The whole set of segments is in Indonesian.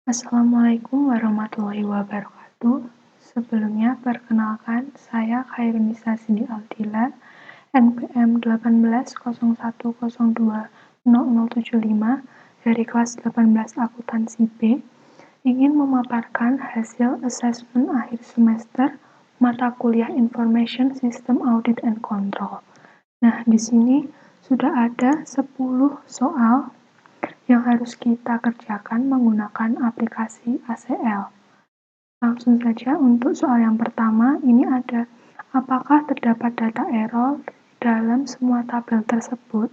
Assalamualaikum warahmatullahi wabarakatuh. Sebelumnya, perkenalkan, saya Khairunisa Cindy Aldila, NPM 1801020075 dari kelas 18 Akuntansi B, ingin memaparkan hasil asesmen akhir semester mata kuliah Information System Audit and Control. Nah, di sini sudah ada 10 soal yang harus kita kerjakan menggunakan aplikasi ACL. Langsung saja untuk soal yang pertama, ini ada apakah terdapat data error dalam semua tabel tersebut.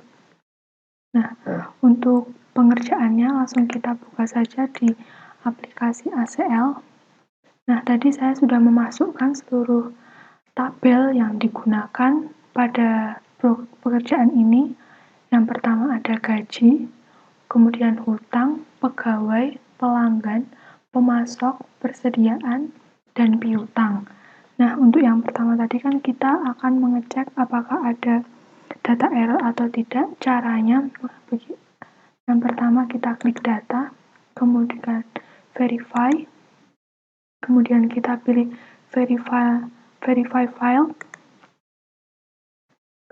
Nah, untuk pengerjaannya langsung kita buka saja di aplikasi ACL. Nah, tadi saya sudah memasukkan seluruh tabel yang digunakan pada pekerjaan ini. Yang pertama ada gaji, kemudian hutang, pegawai, pelanggan, pemasok, persediaan, dan piutang. Nah, untuk yang pertama tadi kan kita akan mengecek apakah ada data error atau tidak. Caranya, yang pertama kita klik data, kemudian verify, kemudian kita pilih verify file,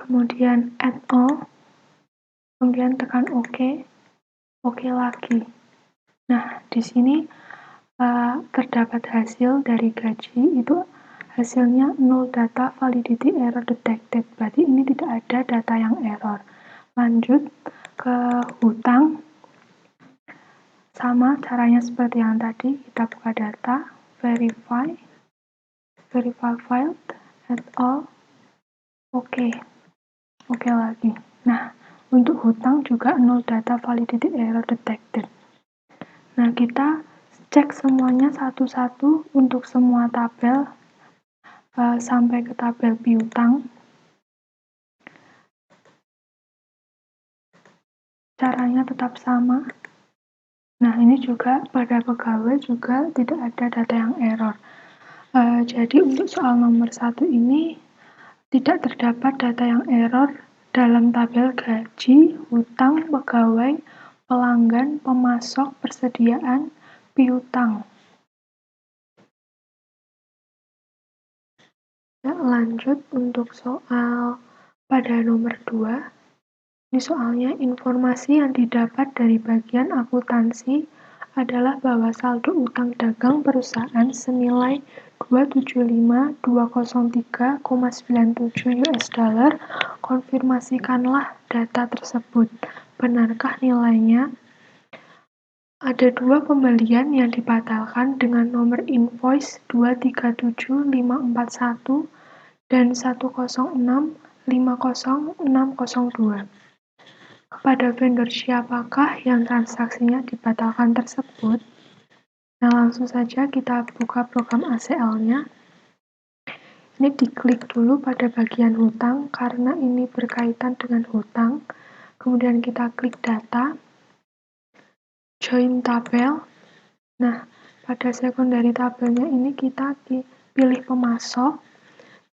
kemudian add all, kemudian tekan OK, OK lagi. Nah, di sini terdapat hasil dari gaji, itu hasilnya null data validity error detected. Berarti ini tidak ada data yang error. Lanjut ke hutang. Sama caranya seperti yang tadi, kita buka data, verify file, add all, OK lagi. Nah, untuk hutang juga null data validity error detected. Nah, kita cek semuanya satu-satu untuk semua tabel sampai ke tabel piutang. Caranya tetap sama. Nah, ini juga pada pegawai juga tidak ada data yang error. Jadi untuk soal nomor 1 ini tidak terdapat data yang error dalam tabel gaji, hutang, pegawai, pelanggan, pemasok, persediaan, piutang. Ya, lanjut untuk soal pada nomor 2. Ini soalnya informasi yang didapat dari bagian akuntansi adalah bahwa saldo utang dagang perusahaan senilai 275.203,97 US dollar. Konfirmasikanlah data tersebut. Benarkah nilainya? Ada 2 pembelian yang dibatalkan dengan nomor invoice 237541 dan 106500602. Kepada vendor siapakah yang transaksinya dibatalkan tersebut? Nah, langsung saja kita buka program ACL-nya. Ini diklik dulu pada bagian hutang karena ini berkaitan dengan hutang. Kemudian kita klik data, join tabel. Nah, pada secondary tabelnya ini kita pilih pemasok.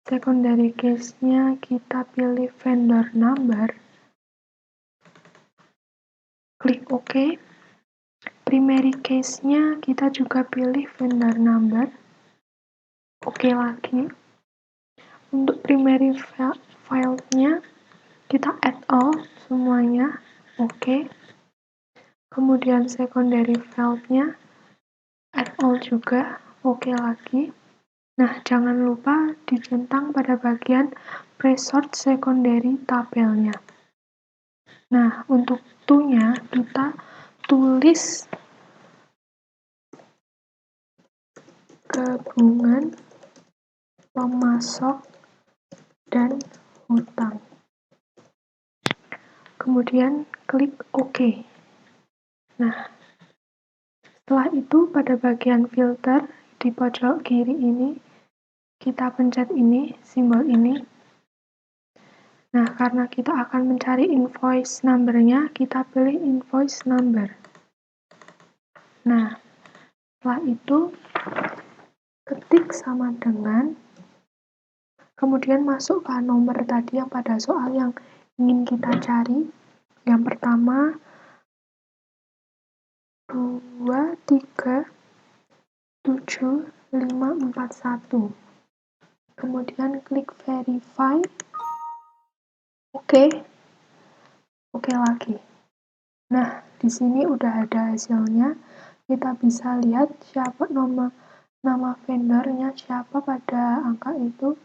Secondary case-nya kita pilih vendor number. Klik OK. Primary case-nya kita juga pilih vendor number. OK lagi. Untuk primary file-nya kita add all semuanya. OK. Kemudian secondary file-nya add all juga. OK lagi. Nah, jangan lupa dicentang pada bagian presort secondary tabelnya. Nah, untuk to-nya kita tulis gabungan pemasok dan hutang. Kemudian klik OK. Nah, setelah itu pada bagian filter di pojok kiri ini, kita pencet ini, simbol ini. Nah, karena kita akan mencari invoice number-nya, kita pilih invoice number. Nah, setelah itu ketik sama dengan, kemudian masukkan nomor tadi yang pada soal yang ingin kita cari. Yang pertama, 2374541. Kemudian klik verify. Oke lagi. Nah, di sini udah ada hasilnya. Kita bisa lihat siapa nama vendornya siapa pada angka itu.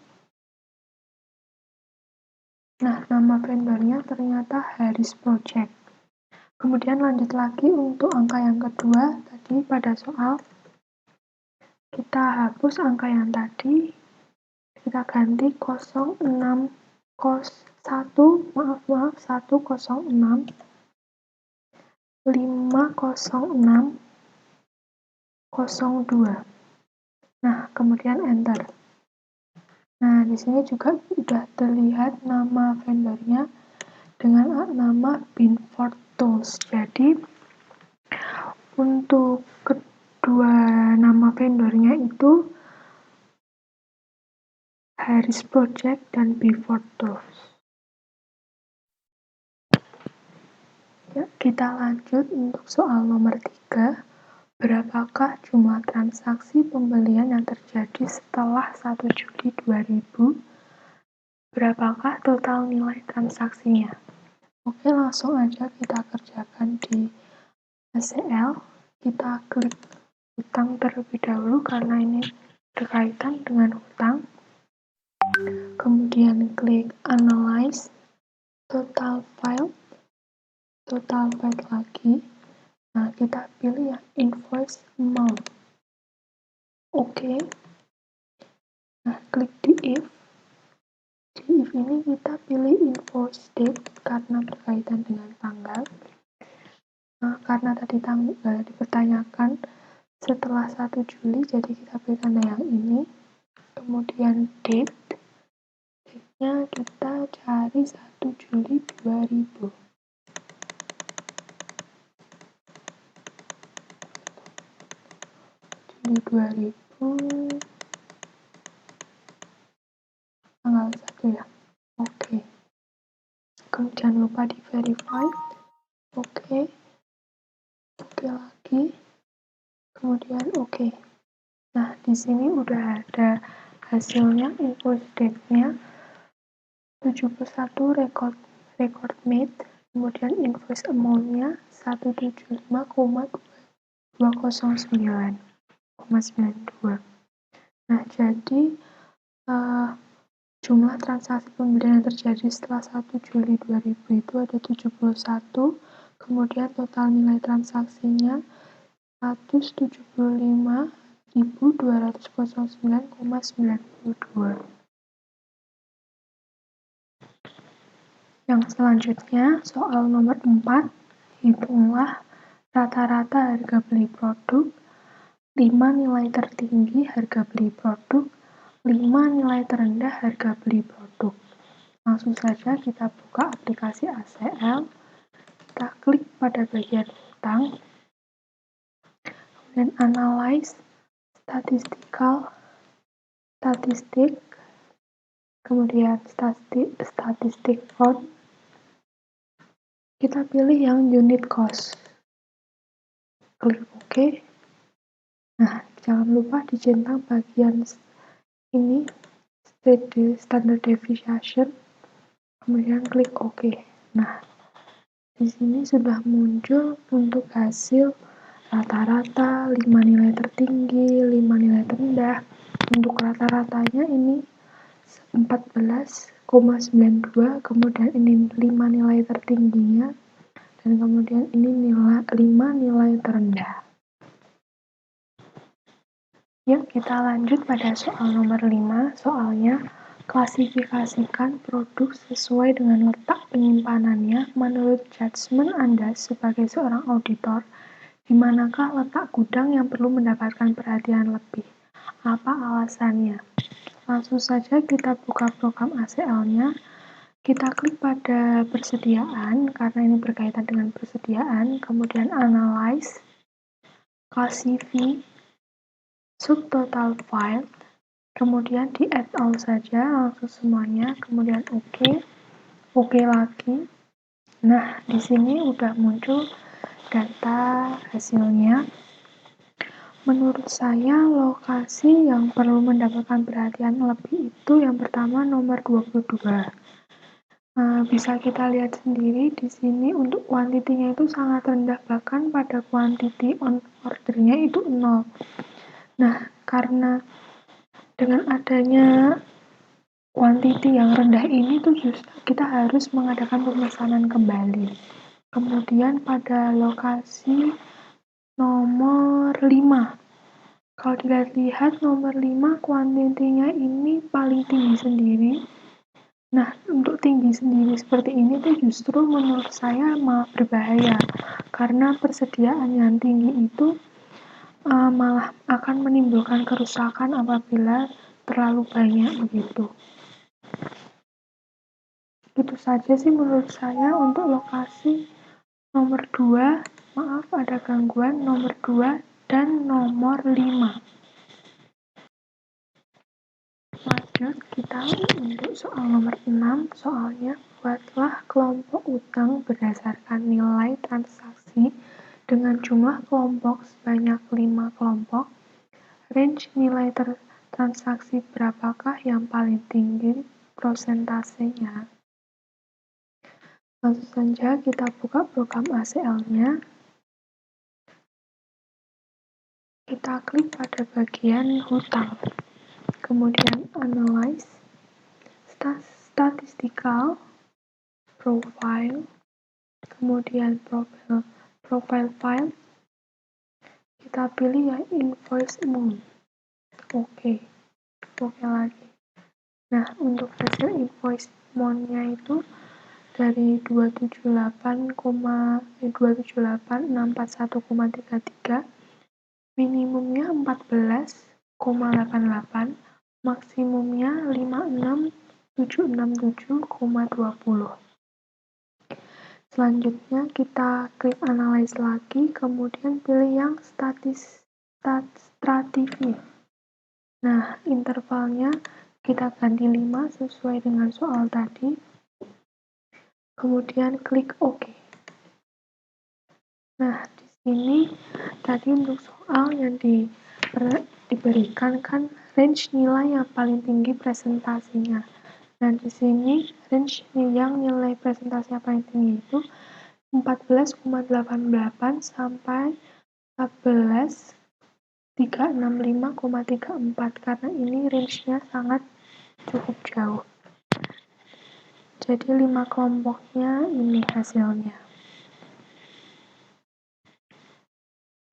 Nah, nama vendornya ternyata Harris Project. Kemudian lanjut lagi untuk angka yang kedua, tadi pada soal. Kita hapus angka yang tadi, kita ganti 106 50602. Nah, kemudian enter. Nah, di sini juga sudah terlihat nama vendornya dengan nama Binford Tools. Jadi, untuk kedua nama vendornya itu Harris Project dan Binford Tools. Ya, kita lanjut untuk soal nomor 3. Berapakah jumlah transaksi pembelian yang terjadi setelah 1 Juli 2000? Berapakah total nilai transaksinya? Oke, langsung aja kita kerjakan di SEL. Kita klik hutang terlebih dahulu karena ini berkaitan dengan hutang. Kemudian klik Analyze, Total File lagi. Nah, kita pilih ya Invoice Amount. Oke. Nah, klik di If. Di If ini kita pilih Invoice Date karena berkaitan dengan tanggal. Nah, karena tadi dipertanyakan setelah 1 Juli, jadi kita pilih tanda yang ini. Kemudian date-nya kita cari 1 Juli 2000. Juli 2000 tanggal 1 ya. Oke. Kemudian lupa di verify. Oke lagi. Kemudian oke. Nah, di sini udah ada hasilnya, invoice date-nya 71 record made, kemudian invoice amount-nya 175,209,92. Nah, jadi jumlah transaksi pembelian yang terjadi setelah 1 Juli 2000 itu ada 71, kemudian total nilai transaksinya 175.209,92. Yang selanjutnya, soal nomor 4, hitunglah rata-rata harga beli produk, 5 nilai tertinggi harga beli produk, 5 nilai terendah harga beli produk. Langsung saja kita buka aplikasi ACL, kita klik pada bagian hutang, kemudian Analyze, Statistik, kemudian Statistik on. Kita pilih yang unit cost. Klik OK. Nah, jangan lupa dicentang bagian ini, standard deviation. Kemudian klik OK. Nah, di sini sudah muncul untuk hasil rata-rata, 5 nilai tertinggi, 5 nilai terendah. Untuk rata-ratanya ini 14,92, kemudian ini 5 nilai tertingginya, dan kemudian ini 5 nilai terendah. Yuk kita lanjut pada soal nomor 5. Soalnya, klasifikasikan produk sesuai dengan letak penyimpanannya menurut judgement Anda sebagai seorang auditor. Di manakah letak gudang yang perlu mendapatkan perhatian lebih? Apa alasannya? Langsung saja kita buka program ACL-nya. Kita klik pada persediaan, karena ini berkaitan dengan persediaan. Kemudian Analyze, Classify, Subtotal File. Kemudian di add all saja, langsung semuanya. Kemudian OK lagi. Nah, di sini udah muncul data hasilnya. Menurut saya, lokasi yang perlu mendapatkan perhatian lebih itu yang pertama nomor 22. Bisa kita lihat sendiri di sini untuk quantity-nya itu sangat rendah, bahkan pada quantity on order-nya itu 0. Nah, karena dengan adanya quantity yang rendah ini tuh justru kita harus mengadakan pemesanan kembali. Kemudian pada lokasi nomor 5. Kalau dilihat nomor 5 kuantitinya ini paling tinggi sendiri. Nah, untuk tinggi sendiri seperti ini tuh justru menurut saya malah berbahaya. Karena persediaan yang tinggi itu malah akan menimbulkan kerusakan apabila terlalu banyak begitu. Itu saja sih menurut saya untuk lokasi nomor 2. Maaf ada gangguan nomor 2 dan nomor 5. Lanjut kita untuk soal nomor 6. Soalnya buatlah kelompok utang berdasarkan nilai transaksi dengan jumlah kelompok sebanyak 5 kelompok. Range nilai transaksi berapakah yang paling tinggi prosentasenya? Langsung saja kita buka program ACL-nya. Kita klik pada bagian hutang. Kemudian analyze, statistical, profile, kemudian profile file. Kita pilih yang invoice amount. Oke lagi. Nah, untuk hasil invoice amount-nya itu dari 278.641,33, minimumnya 14,88, maksimumnya 56.767,20. Selanjutnya kita klik analyze lagi, kemudian pilih yang stratified. Nah, intervalnya kita ganti 5 sesuai dengan soal tadi. Kemudian klik OK. Nah, di sini tadi untuk soal yang diberikan kan range nilai yang paling tinggi presentasinya. Nah, di sini range yang nilai presentasi yang paling tinggi itu 14,88 sampai 14.365,34 karena ini range-nya sangat cukup jauh. Jadi 5 kelompoknya ini hasilnya.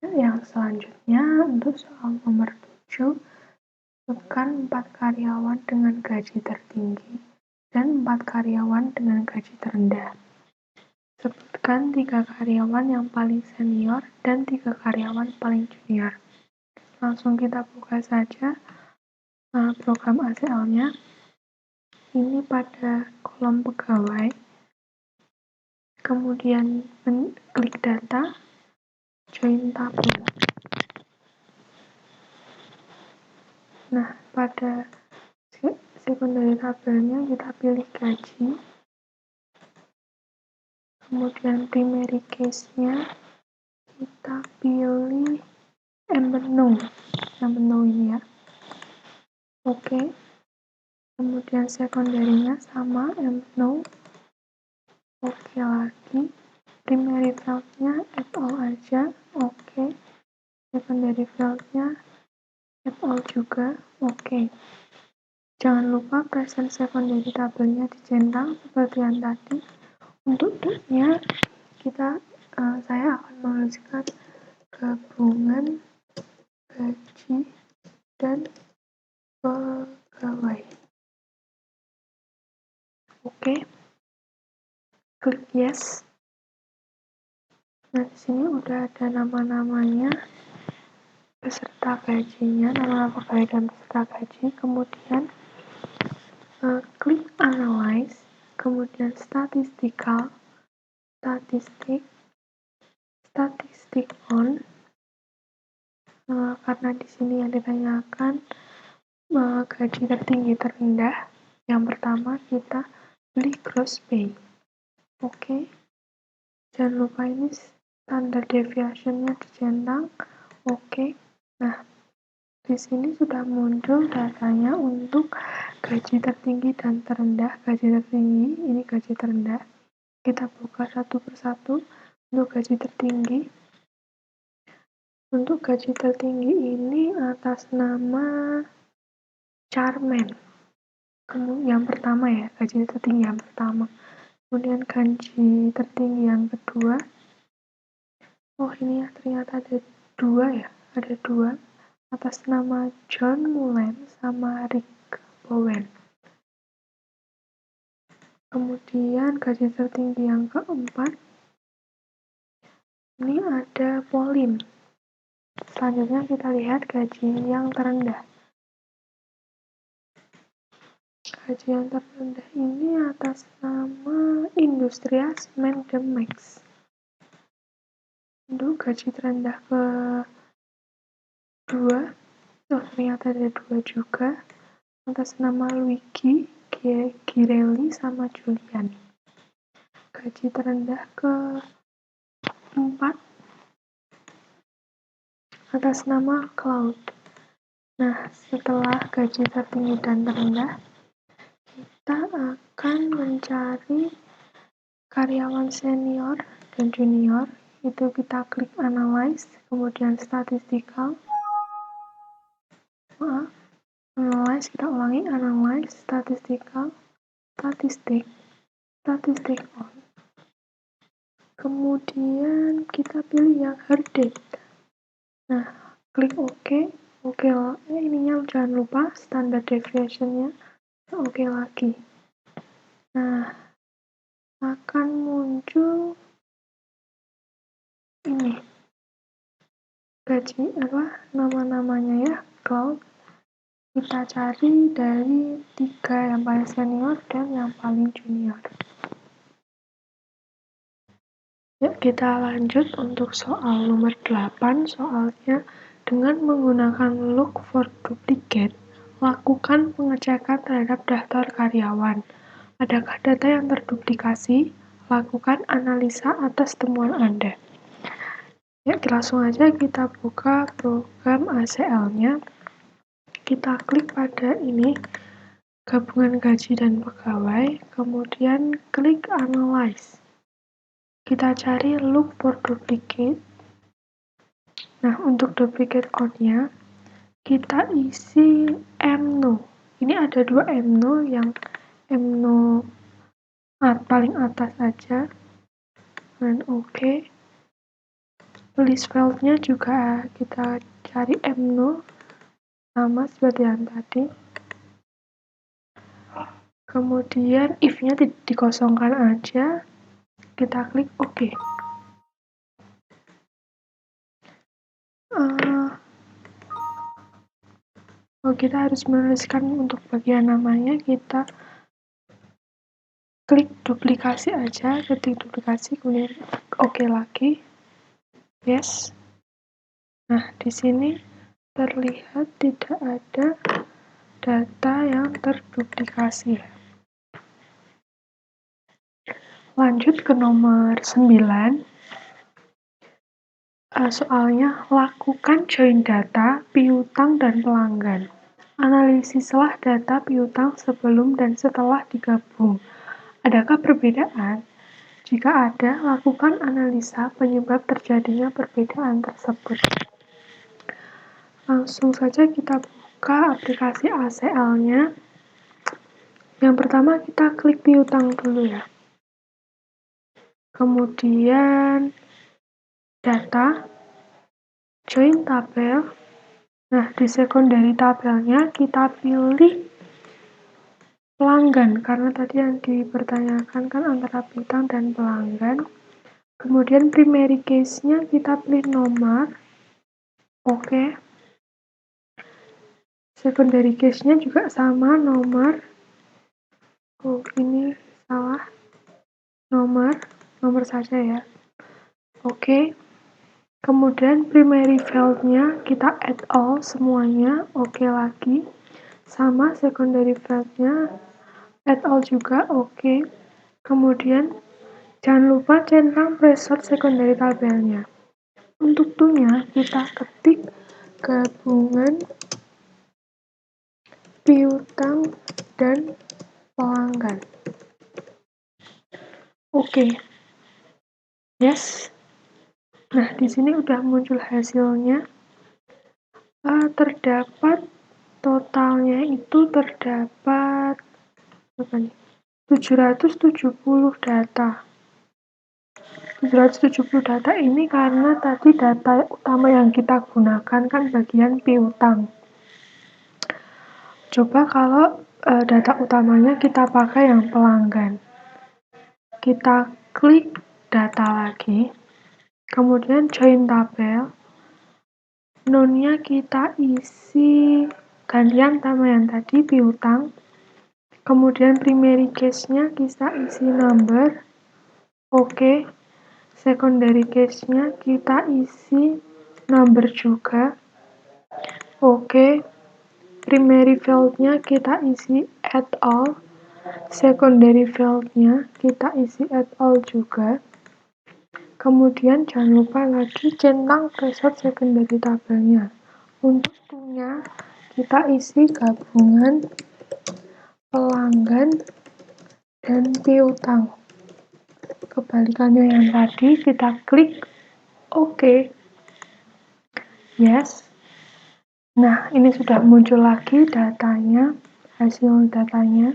Yang selanjutnya untuk soal nomor 7, sebutkan 4 karyawan dengan gaji tertinggi dan 4 karyawan dengan gaji terendah. Sebutkan 3 karyawan yang paling senior dan 3 karyawan paling junior. Langsung kita buka saja program ACL-nya. Ini pada kolom pegawai. Kemudian klik data, join tabel. Nah, pada secondary tabelnya kita pilih gaji. Kemudian primary case-nya kita pilih menu ini ya. Oke. Kemudian secondary-nya sama menu. Oke lagi. Primary field-nya add all aja. Oke. Secondary field-nya add all juga. Oke. Jangan lupa present secondary tabelnya dicentang seperti yang tadi. Untuk date-nya saya akan menuliskan gabungan gaji dan pegawai. Oke. Klik yes. Nah, di sini udah ada nama-namanya, peserta gajinya, nama pegawai dan peserta gaji. Kemudian klik analyze, kemudian statistik on. Karena di sini yang ditanyakan gaji tertinggi terendah. Yang pertama kita pilih gross pay. Oke. Jangan lupa ini standar deviation-nya dicentang, oke. Nah, di sini sudah muncul datanya untuk gaji tertinggi dan terendah. Gaji tertinggi, ini gaji terendah. Kita buka satu persatu. Untuk gaji tertinggi, ini atas nama Charmen. Kemudian yang pertama ya, gaji tertinggi yang pertama. Kemudian gaji tertinggi yang kedua. Oh ini ya, ternyata ada dua atas nama John Mullen sama Rick Bowen. Kemudian gaji tertinggi yang keempat, ini ada Pauline. Selanjutnya kita lihat gaji yang terendah. Gaji yang terendah ini atas nama Industrias Mendemex. Untuk gaji terendah kedua, ternyata ada dua juga, atas nama Luigi Girelli sama Julian. Gaji terendah keempat, atas nama Cloud. Nah, setelah gaji tertinggi dan terendah, kita akan mencari karyawan senior dan junior. Itu kita klik analyze, kemudian statistical. Analyze, kita ulangi, analyze, statistical, statistik on. Kemudian kita pilih yang her date. Nah, klik OK. Ininya jangan lupa standard deviation-nya. Oke lagi. Nah, akan muncul ini gaji nama-namanya ya, Cloud. Kita cari dari 3 yang paling senior dan yang paling junior. Yuk kita lanjut untuk soal nomor 8. Soalnya, dengan menggunakan look for duplicate, lakukan pengecekan terhadap daftar karyawan. Adakah data yang terduplikasi? Lakukan analisa atas temuan Anda. Ya, langsung aja kita buka program ACL-nya. Kita klik pada ini, gabungan gaji dan pegawai, kemudian klik analyze. Kita cari look for duplicate. Nah, untuk duplicate on-nya, kita isi MNO. Ini ada 2 MNO, yang MNO paling atas aja. Dan oke. List field-nya juga kita cari MNO, sama seperti yang tadi. Kemudian if-nya dikosongkan aja, kita klik OK. Kita harus menuliskan untuk bagian namanya, kita klik duplikasi aja, ketik duplikasi, kemudian OK lagi, yes. Nah, di sini terlihat tidak ada data yang terduplikasi. Lanjut ke nomor 9. Soalnya, lakukan join data, piutang, dan pelanggan. Analisislah data piutang sebelum dan setelah digabung. Adakah perbedaan? Jika ada, lakukan analisa penyebab terjadinya perbedaan tersebut. Langsung saja kita buka aplikasi ACL-nya. Yang pertama kita klik piutang dulu ya. Kemudian data, join tabel. Nah, di secondary tabelnya kita pilih pelanggan, karena tadi yang dipertanyakan kan antara piutang dan pelanggan. Kemudian primary case-nya kita pilih nomor. Oke. Secondary case-nya juga sama, nomor. Oh, ini salah. Nomor saja ya. Oke. Kemudian primary field-nya kita add all semuanya, oke lagi. Sama secondary field-nya add all juga, oke. Kemudian Jangan lupa centang preset secondary tabelnya. Untuk to-nya kita ketik gabungan piutang dan pelanggan. Oke. Yes. Nah, di sini udah muncul hasilnya. Terdapat totalnya itu terdapat 770 data. 770 data ini karena tadi data utama yang kita gunakan kan bagian piutang. Coba kalau data utamanya kita pakai yang pelanggan. Kita klik data lagi, kemudian join tabel. None-nya kita isi gantian sama yang tadi piutang. Kemudian primary case-nya kita isi number. Oke. Secondary case-nya kita isi number juga. Oke. Primary field-nya kita isi add all. Secondary field-nya kita isi add all juga. Kemudian jangan lupa lagi centang preset secondary tabelnya. Untuk to-nya kita isi gabungan pelanggan dan piutang. Kebalikannya yang tadi kita klik OK. Yes. Nah, ini sudah muncul lagi datanya, hasil datanya.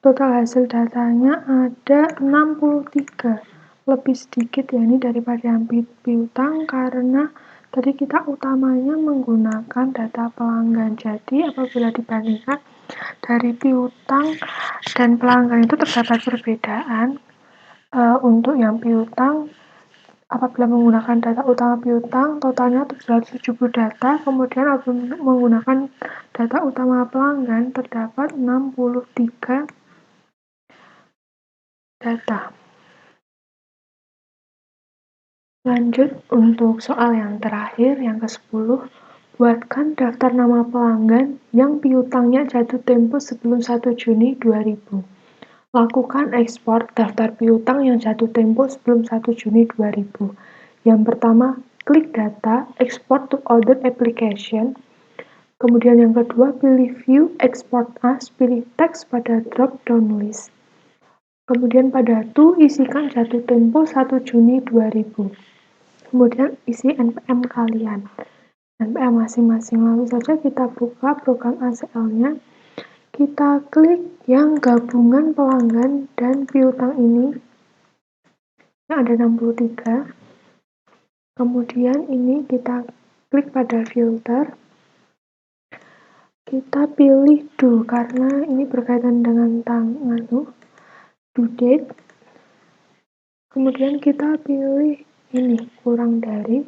Total hasil datanya ada 63. Lebih sedikit ya ini daripada yang piutang karena tadi kita utamanya menggunakan data pelanggan. Jadi apabila dibandingkan dari piutang dan pelanggan itu terdapat perbedaan. Untuk yang piutang apabila menggunakan data utama piutang totalnya 770 data, kemudian apabila menggunakan data utama pelanggan terdapat 63 data. Lanjut untuk soal yang terakhir, yang ke-10. Buatkan daftar nama pelanggan yang piutangnya jatuh tempo sebelum 1 Juni 2000. Lakukan ekspor daftar piutang yang jatuh tempo sebelum 1 Juni 2000. Yang pertama, klik data, export to order application. Kemudian yang kedua, pilih view, export as, pilih teks pada drop down list. Kemudian pada to, isikan jatuh tempo 1 Juni 2000. Kemudian isi NPM kalian. NPM masing-masing. Lalu saja kita buka program ACL-nya. Kita klik yang gabungan pelanggan dan piutang ini. Yang ada 63. Kemudian ini kita klik pada filter. Kita pilih do karena ini berkaitan dengan due date. Kemudian kita pilih ini kurang dari.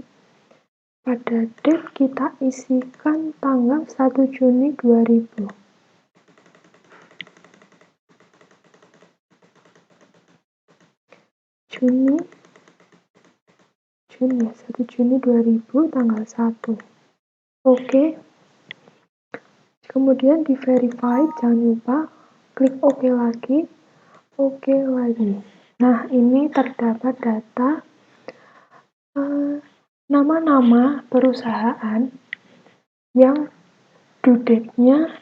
Pada date kita isikan tanggal 1 Juni 2000. Juni 1 Juni 2000 tanggal 1. Oke. Kemudian di verify, jangan lupa klik OK lagi. OK lagi. Nah, ini terdapat data nama-nama perusahaan yang due date-nya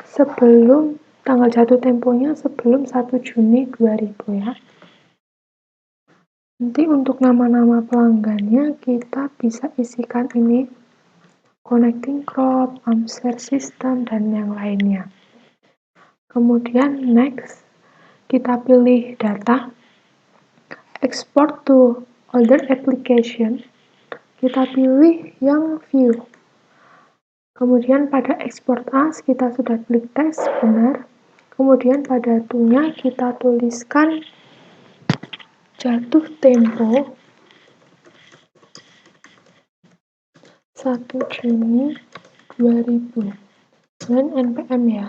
sebelum tanggal jatuh temponya sebelum 1 Juni 2000 ya. Nanti untuk nama-nama pelanggannya kita bisa isikan ini connecting crop, share system, dan yang lainnya. Kemudian next, kita pilih data, export to order application, kita pilih yang view. Kemudian pada export as kita sudah klik tes, benar. Kemudian pada to-nya kita tuliskan jatuh tempo 1 Juni 2000 dan NPM ya.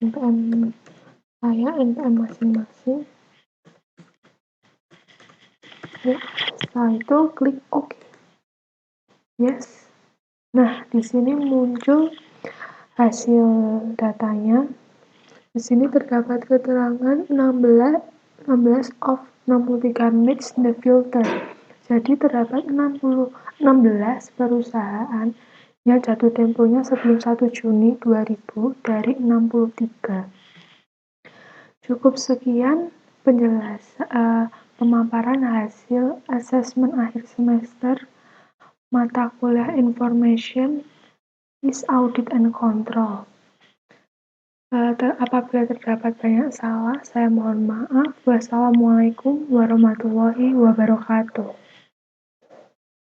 NPM saya, NPM masing-masing. Ya, setelah itu klik OK. Yes. Nah, di sini muncul hasil datanya. Di sini terdapat keterangan 16 16 of 63 meets the filter. Jadi terdapat 16 perusahaan yang jatuh temponya sebelum 1 Juni 2000 dari 63. Cukup sekian pemaparan hasil asesmen akhir semester mata kuliah Information is Audit and Control. Apabila terdapat banyak salah, saya mohon maaf. Wassalamualaikum warahmatullahi wabarakatuh.